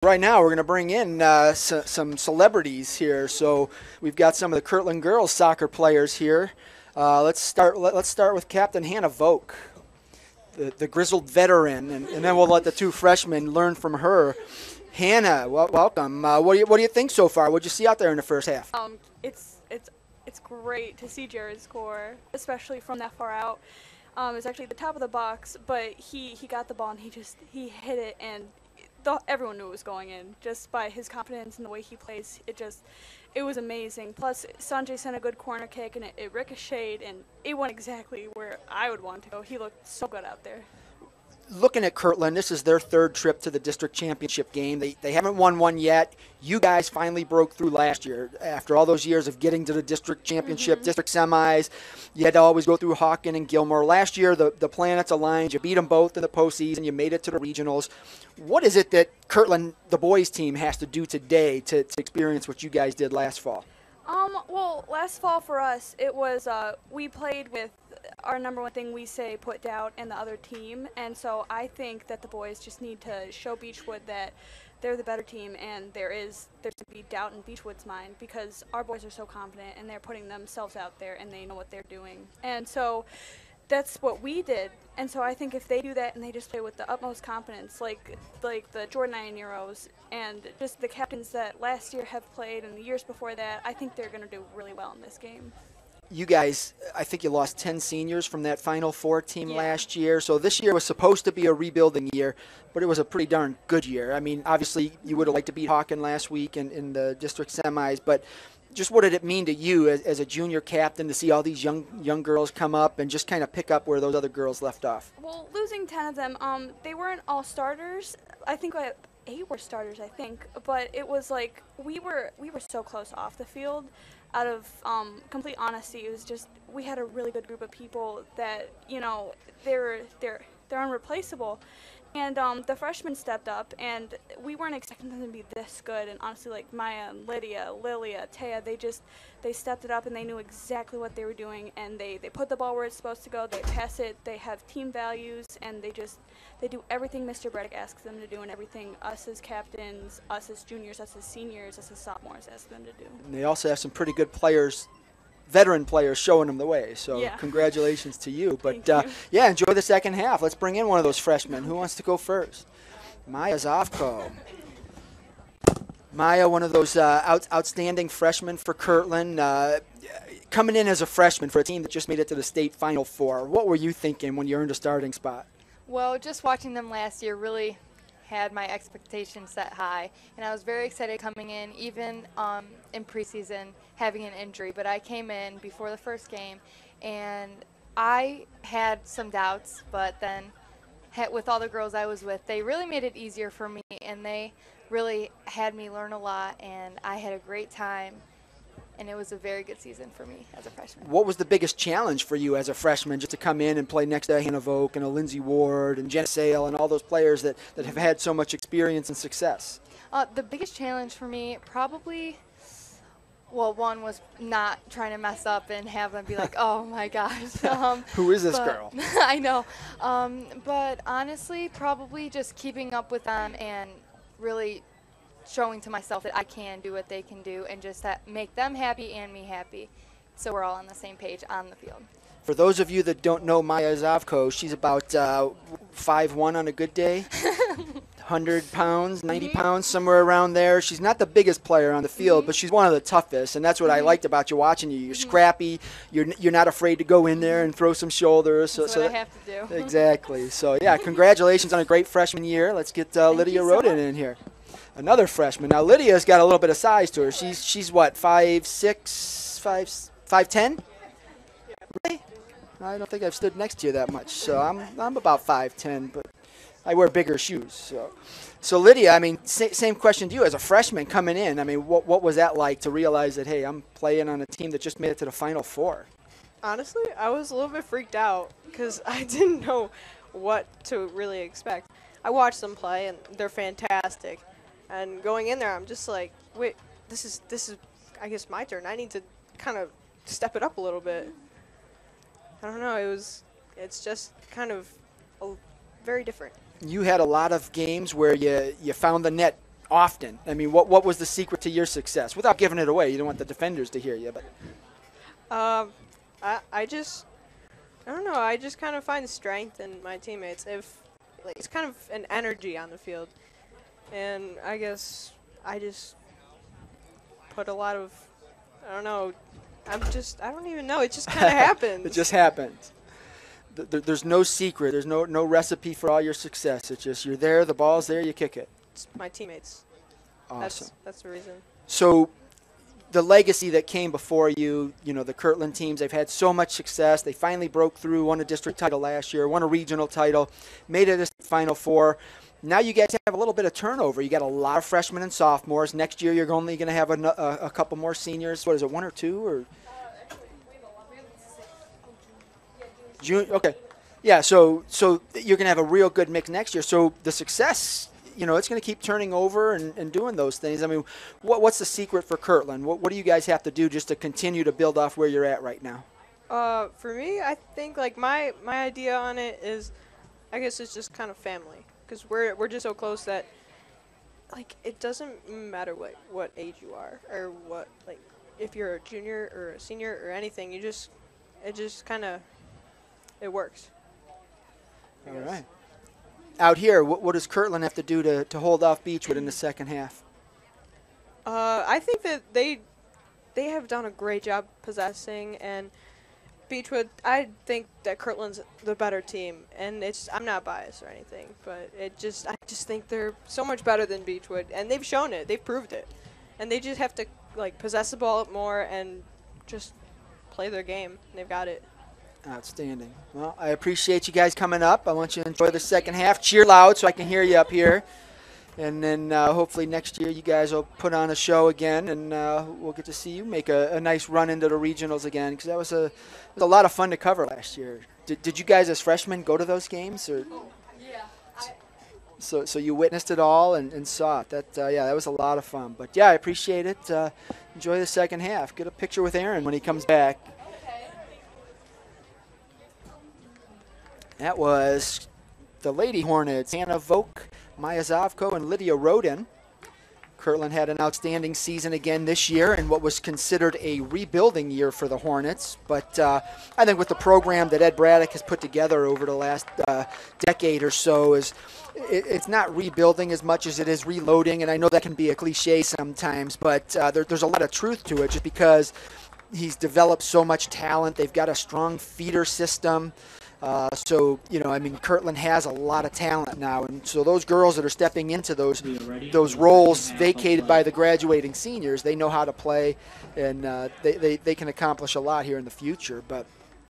Right now, we're going to bring in some celebrities here. So we've got some of the Kirtland girls soccer players here. Let's start with Captain Hannah Vouk, the grizzled veteran, and then we'll let the two freshmen learn from her. Hannah, welcome. What do you think so far? What did you see out there in the first half? It's great to see Jared score, especially from that far out. It's actually the top of the box, but he got the ball and he hit it, and everyone knew it was going in just by his confidence and the way he plays. It was amazing. Plus, Sanjay sent a good corner kick, and it ricocheted, and it went exactly where I would want to go. He looked so good out there. Looking at Kirtland, this is their third trip to the district championship game. They haven't won one yet. You guys finally broke through last year. After all those years of getting to the district championship, district semis, you had to always go through Hawken and Gilmore. Last year, the planets aligned. You beat them both in the postseason. You made it to the regionals. What is it that Kirtland, the boys team, has to do today to experience what you guys did last fall? Well, last fall for us, it was we played with our number one thing we say, put doubt in the other team, and so I think that the boys just need to show Beachwood that they're the better team, and there's to be doubt in Beachwood's mind because our boys are so confident and they're putting themselves out there and they know what they're doing, and so that's what we did. And so I think if they do that and they just play with the utmost confidence, like the Jordan 9-year-olds and just the captains that last year have played and the years before that, I think they're going to do really well in this game. You guys, I think you lost 10 seniors from that Final Four team last year. So this year was supposed to be a rebuilding year, but it was a pretty darn good year. I mean, obviously you would have liked to beat Hawken last week in the district semis, but just what did it mean to you as a junior captain to see all these young girls come up and just kind of pick up where those other girls left off? Well, losing 10 of them, they weren't all starters. I think 8 were starters, I think, but it was like we were so close off the field. Out of complete honesty, it was just we had a really good group of people that they're unreplaceable, and the freshmen stepped up, and we weren't expecting them to be this good. And honestly, like Maya and Lydia, Lilia, Taya, they stepped it up, and they knew exactly what they were doing, and they put the ball where it's supposed to go. They pass it. They have team values, and they do everything Mr. Bredick asks them to do, and everything us as captains, us as juniors, us as seniors, us as sophomores ask them to do. And they also have some pretty good players, veteran players, showing them the way. So congratulations to you. But yeah, enjoy the second half. Let's bring in one of those freshmen. Who wants to go first? Maya Zovko. Maya, one of those outstanding freshmen for Kirtland. Coming in as a freshman for a team that just made it to the state Final Four. What were you thinking when you earned a starting spot? Well, just watching them last year really had my expectations set high, and I was very excited coming in, even in preseason, having an injury. But I came in before the first game, and I had some doubts, but then with all the girls I was with, they really made it easier for me, and they really had me learn a lot, and I had a great time. And it was a very good season for me as a freshman. What was the biggest challenge for you as a freshman, just to come in and play next to Hannah Vouk and a Lindsay Ward and Jenna Sale and all those players that have had so much experience and success? The biggest challenge for me probably, well, one was not trying to mess up and have them be like, oh my gosh. Who is this girl? I know. But honestly, probably just keeping up with them and really showing to myself that I can do what they can do and just make them happy and me happy, so we're all on the same page on the field. For those of you that don't know Maya Zovko, she's about 5'1" on a good day, 100 pounds, 90 pounds, somewhere around there. She's not the biggest player on the field, but she's one of the toughest, and that's what I liked about you watching you. You're scrappy. You're not afraid to go in there and throw some shoulders. That's what I have to do. Exactly. So, yeah, congratulations on a great freshman year. Let's get Lidia Rodin in here. Another freshman. Now, Lydia's got a little bit of size to her. She's what, 5'6", 5'10"? Really? I don't think I've stood next to you that much. So I'm about 5'10", but I wear bigger shoes. So Lydia, I mean, same question to you as a freshman coming in. I mean, what was that like to realize that, hey, I'm playing on a team that just made it to the Final Four? Honestly, I was a little bit freaked out because I didn't know what to really expect. I watched them play, and they're fantastic. And going in there, I'm just like, wait, this is, I guess, my turn. I need to kind of step it up a little bit. I don't know. It's just kind of very different. You had a lot of games where you found the net often? I mean, what was the secret to your success? Without giving it away, you don't want the defenders to hear you, but I don't know. I just kind of find strength in my teammates. It's kind of an energy on the field, and I guess I just put a lot of, I don't know. I don't even know. It just kind of happens. It just happens. There's no secret. There's no recipe for all your success. It's just you're there, the ball's there, you kick it. It's my teammates. Awesome. That's the reason. So the legacy that came before you, the Kirtland teams, they've had so much success. They finally broke through, won a district title last year, won a regional title, made it to the Final Four. Now you guys have a little bit of turnover. You got a lot of freshmen and sophomores. Next year you're only going to have a couple more seniors. What is it, one or two? Or June? Okay. Yeah, so you're going to have a real good mix next year. So the success, it's going to keep turning over and doing those things. I mean, what's the secret for Kirtland? What do you guys have to do just to continue to build off where you're at right now? For me, I think like my idea on it is, I guess it's just kind of family, because we're just so close that like it doesn't matter what age you are or what, like if you're a junior or a senior or anything, it just kind of it works. All right. Out here, what does Kirtland have to do to hold off Beachwood in the second half? I think that they have done a great job possessing, and Beachwood, I think that Kirtland's the better team, and I'm not biased or anything, but I just think they're so much better than Beachwood, and they've shown it, they've proved it, and they just have to like possess the ball more and just play their game. And they've got it. Outstanding. Well, I appreciate you guys coming up. I want you to enjoy the second half. Cheer loud so I can hear you up here. And then hopefully next year you guys will put on a show again, and we'll get to see you make a nice run into the regionals again, because that was a lot of fun to cover last year. Did you guys as freshmen go to those games? Or? Yeah. So you witnessed it all and saw it. That was a lot of fun. But, yeah, I appreciate it. Enjoy the second half. Get a picture with Aaron when he comes back. That was the Lady Hornets, Hannah Vouk, Zovko and Lidia Rodin. Kirtland had an outstanding season again this year in what was considered a rebuilding year for the Hornets. But I think with the program that Ed Braddock has put together over the last decade or so, it's not rebuilding as much as it is reloading. And I know that can be a cliche sometimes, but there's a lot of truth to it, just because he's developed so much talent. They've got a strong feeder system. Kirtland has a lot of talent now, and so those girls that are stepping into those roles vacated by the graduating seniors, they know how to play, and they can accomplish a lot here in the future. But